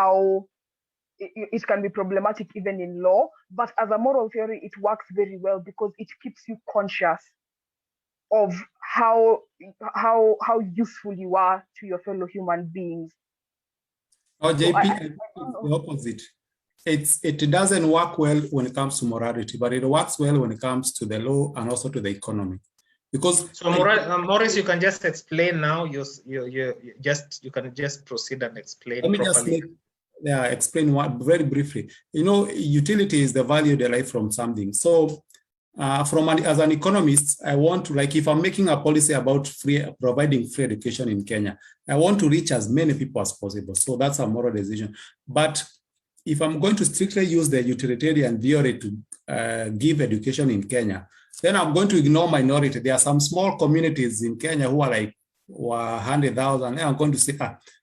how it can be problematic even in law, but as a moral theory, it works very well because it keeps you conscious of how useful you are to your fellow human beings. Oh, JP, it's the opposite. It doesn't work well when it comes to morality, but it works well when it comes to the law and also to the economy. Because so, Maurice, you can just explain now. You can just proceed and explain. Let me properly. just explain very briefly. You know, utility is the value derived from something. So, as an economist, I want to, like, if I'm making a policy about providing free education in Kenya, I want to reach as many people as possible. So that's a moral decision. But if I'm going to strictly use the utilitarian theory to give education in Kenya, then I'm going to ignore minority. There are some small communities in Kenya who are like 100,000. And I'm going to say,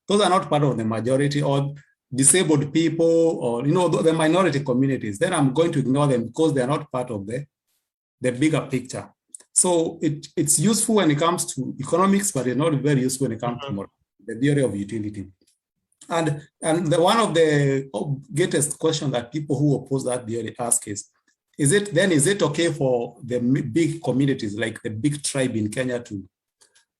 those are not part of the majority, or disabled people, or, you know, the minority communities. Then I'm going to ignore them because they're not part of the bigger picture. So it's useful when it comes to economics, but it's not very useful when it comes to the theory of utility. And one of the greatest questions that people who oppose that theory ask is it okay for the big communities, like the big tribe in Kenya, to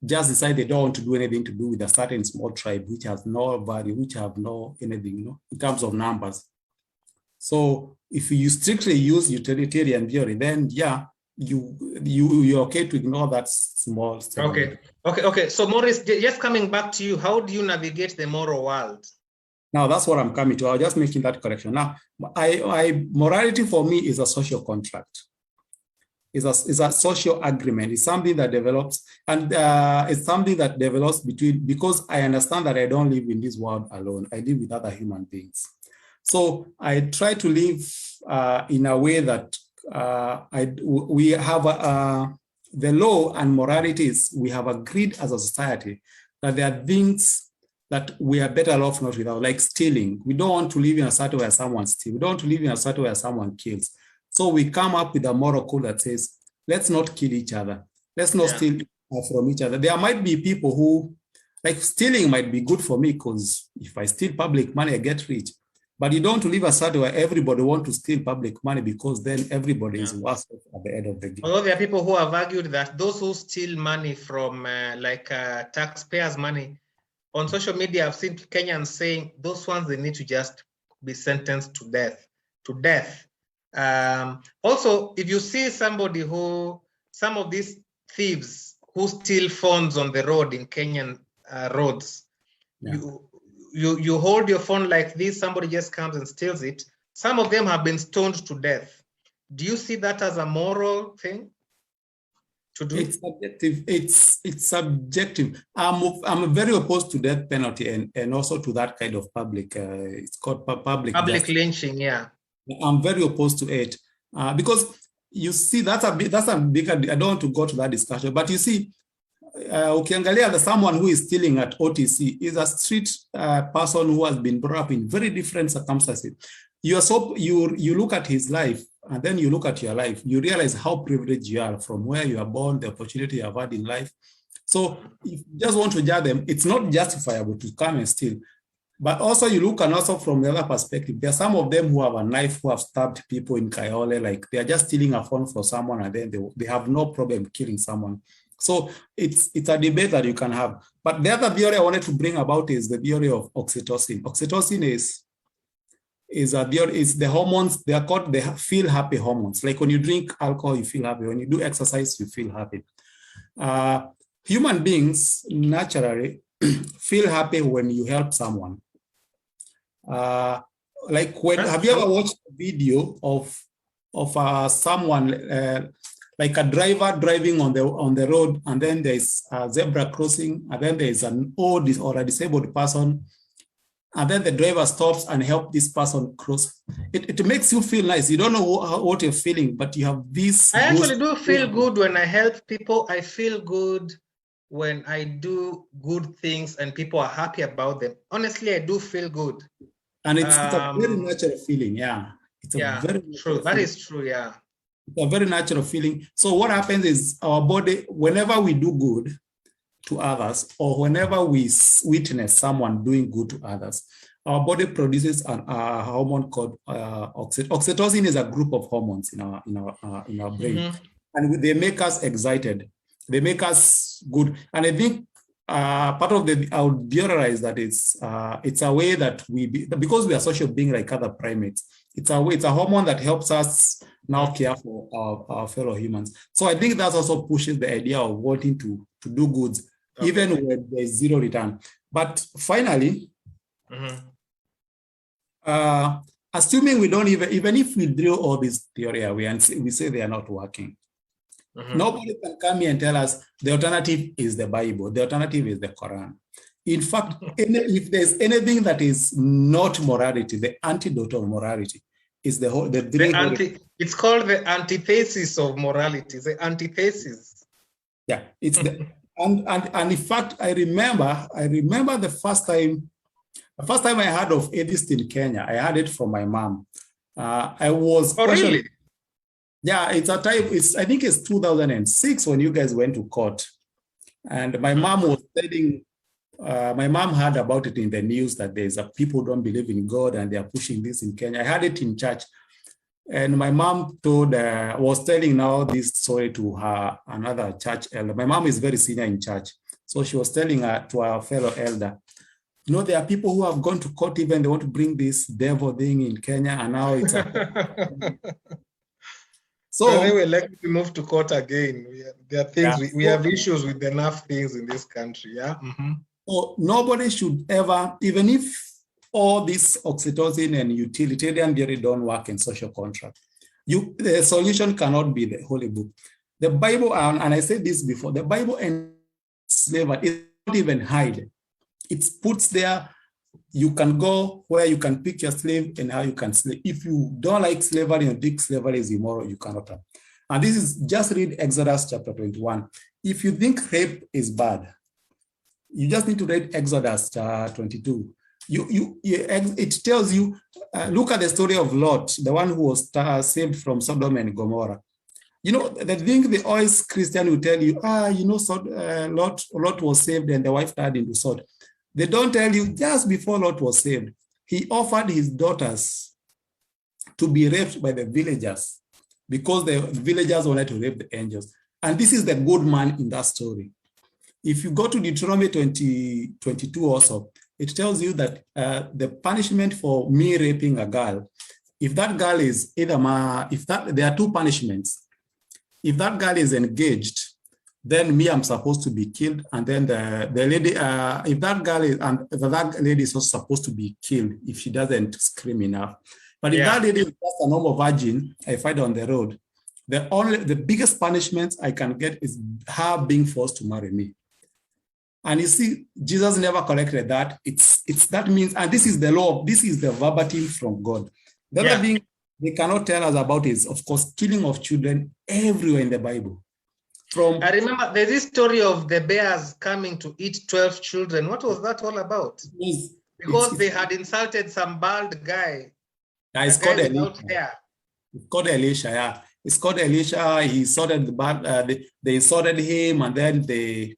just decide they don't want to do anything to do with a certain small tribe, which has no value, which have no anything, you know, in terms of numbers? So if you strictly use utilitarian theory, then yeah, you're okay to ignore that small step. Okay. So Maurice, just coming back to you, how do you navigate the moral world? Now that's what I'm coming to. I was just making that correction. Now, morality for me is a social contract. It's a social agreement. It's something that develops, and it's something that develops because I understand that I don't live in this world alone. I live with other human beings. So I try to live in a way that we have the law and moralities. We have agreed as a society that there are things that we are better off not without, like stealing. We don't want to live in a society where someone steals. We don't want to live in a society where someone kills. So we come up with a moral code that says, let's not kill each other. Let's not steal from each other. There might be people who, like, stealing might be good for me because if I steal public money, I get rich. But you don't live a society where everybody wants to steal public money, because then everybody is worse off at the end of the game. Although there are people who have argued that those who steal money from taxpayers' money, on social media, I've seen Kenyans saying those ones, they need to just be sentenced to death. Also, if you see some of these thieves who steal phones on the road in Kenyan roads, you hold your phone like this, somebody just comes and steals it. Some of them have been stoned to death. Do you see that as a moral thing to do? It's subjective. It's subjective. I'm very opposed to death penalty and also to that kind of public. It's called public lynching. Yeah, I'm very opposed to it because you see that's a bigger. I don't want to go to that discussion, but you see, ukiangalia someone who is stealing at OTC is a street person who has been brought up in very different circumstances. You look at his life, and then you look at your life, you realize how privileged you are from where you are born, the opportunity you have had in life. So if you just want to judge them, it's not justifiable to come and steal. But also you look, and also from the other perspective, there are some of them who have a knife, who have stabbed people in Kayole, like they are just stealing a phone for someone, and then they have no problem killing someone. So it's a debate that you can have. But the other theory I wanted to bring about is the theory of oxytocin. Oxytocin is the hormones. They are called the feel happy hormones. Like when you drink alcohol, you feel happy. When you do exercise, you feel happy. Human beings naturally feel happy when you help someone. Like have you ever watched a video of someone like a driver driving on the road, and then there's a zebra crossing, and then there's an old or a disabled person, and then the driver stops and helps this person cross. It makes you feel nice. You don't know what you're feeling, but you have this. I actually do feel good when I help people. I feel good when I do good things and people are happy about them. Honestly, I do feel good. And it's a very natural feeling, yeah. It's very true. That is true, yeah. It's a very natural feeling. So what happens is our body, whenever we do good to others, or whenever we witness someone doing good to others, our body produces a hormone called oxytocin. Is a group of hormones in our brain, and they make us excited. They make us good. And I think part of I would theorize that it's a way that because we are social beings like other primates, it's a hormone that helps us now care for our fellow humans. So I think that also pushes the idea of wanting to do good, even when there's zero return. But finally, assuming we don't even if we drill all this theory away and we say they are not working, nobody can come here and tell us the alternative is the Bible, the alternative is the Quran. In fact, if there's anything that is not morality, the antidote of morality is it's called the antithesis of morality, the antithesis. Yeah, it's the and in fact, I remember the first time I heard of atheist in Kenya. I heard it from my mom. I was really? Yeah, it's a type. I think it's 2006 when you guys went to court, and my mom was telling. My mom heard about it in the news that there's people don't believe in God and they are pushing this in Kenya. I heard it in church, and my mom was telling now this story to her another church elder. My mom is very senior in church, so she was telling to her fellow elder, you know, there are people who have gone to court, even they want to bring this devil thing in Kenya, and now it's so anyway, let me move to court again. There are things we have issues with enough things in this country. Yeah. So nobody should ever, even if all this oxytocin and utilitarian theory don't work in social contract, the solution cannot be the Holy Book. The Bible, and I said this before, the Bible and slavery, it not even hide. It puts there, you can go where you can pick your slave and how you can slave. If you don't like slavery and think slavery is immoral, you cannot. And this is, just read Exodus chapter 21. If you think rape is bad, you just need to read Exodus 22. It tells you, look at the story of Lot, the one who was saved from Sodom and Gomorrah. You know, the thing the always Christian will tell you, Lot was saved and the wife died in the sword. They don't tell you, just before Lot was saved, he offered his daughters to be raped by the villagers because the villagers wanted to rape the angels. And this is the good man in that story. If you go to Deuteronomy 22 also, it tells you that the punishment for me raping a girl, if that girl is there are two punishments. If that girl is engaged, then me, I'm supposed to be killed. And then the lady, if that lady is also supposed to be killed if she doesn't scream enough. But if that lady is just a normal virgin, I find on the road, the biggest punishment I can get is her being forced to marry me. And you see, Jesus never corrected that. That means, and this is the law, this is the verbatim from God. The other thing they cannot tell us about is, of course, killing of children everywhere in the Bible. I remember there's this story of the bears coming to eat 12 children. What was that all about? Because they had insulted some bald guy. It's called Elisha. It's called Elisha, yeah. It's called Elisha. He insulted they insulted him, and then the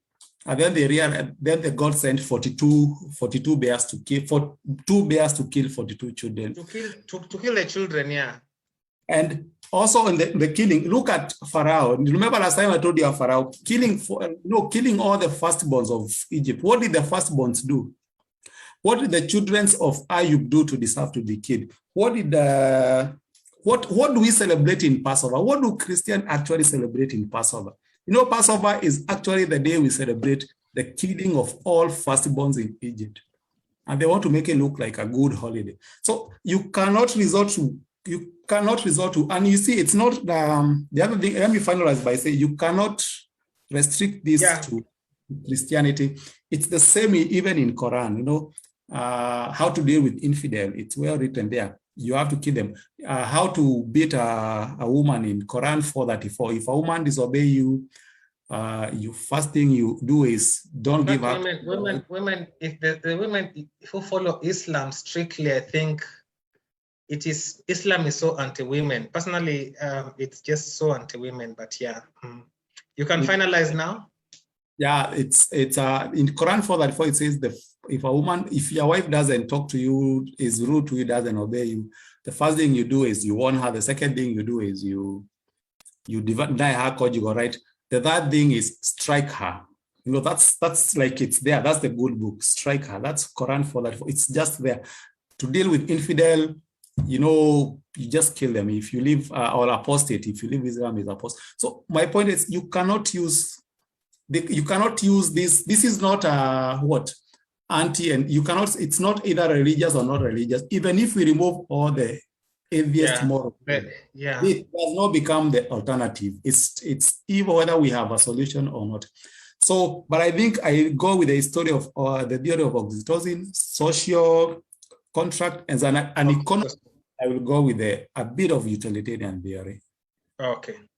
God sent 42 bears to kill 42 children. To kill the children, yeah. And also in the killing, look at Pharaoh. Remember last time I told you of Pharaoh killing all the firstborns of Egypt. What did the firstborns do? What did the children of Ayub do to deserve to be killed? What do we celebrate in Passover? What do Christians actually celebrate in Passover? You know, Passover is actually the day we celebrate the killing of all firstborns in Egypt. And they want to make it look like a good holiday. So you cannot resort to, and you see, it's not, the other thing, let me finalize by saying, you cannot restrict this to Christianity. It's the same even in Quran, you know, how to deal with infidel. It's well written there. You have to kill them. How to beat a woman in Quran 4:34. If a woman disobey you, first thing you do is don't give up. Women, if the women who follow Islam strictly, I think Islam is so anti-women. Personally, it's just so anti-women, but yeah. You can finalize now? Yeah, it's in Quran 4:34, it says if a woman, if your wife doesn't talk to you, is rude to you, doesn't obey you, the first thing you do is you warn her. The second thing you do is you deny her conjugal right. The third thing is strike her. You know, that's like, it's there. That's the good book. Strike her. That's Quran for that. It's just there. To deal with infidel, you know, you just kill them. If you leave, or apostate, if you leave Islam, is apostate. So my point is, you cannot use this. This is not what anti, and you cannot. It's not either religious or not religious. Even if we remove all the atheist moral, it does not become the alternative. It's even whether we have a solution or not. So, but I think I go with the story of the theory of oxytocin, social contract, as an economist. I will go with a bit of utilitarian theory. Okay.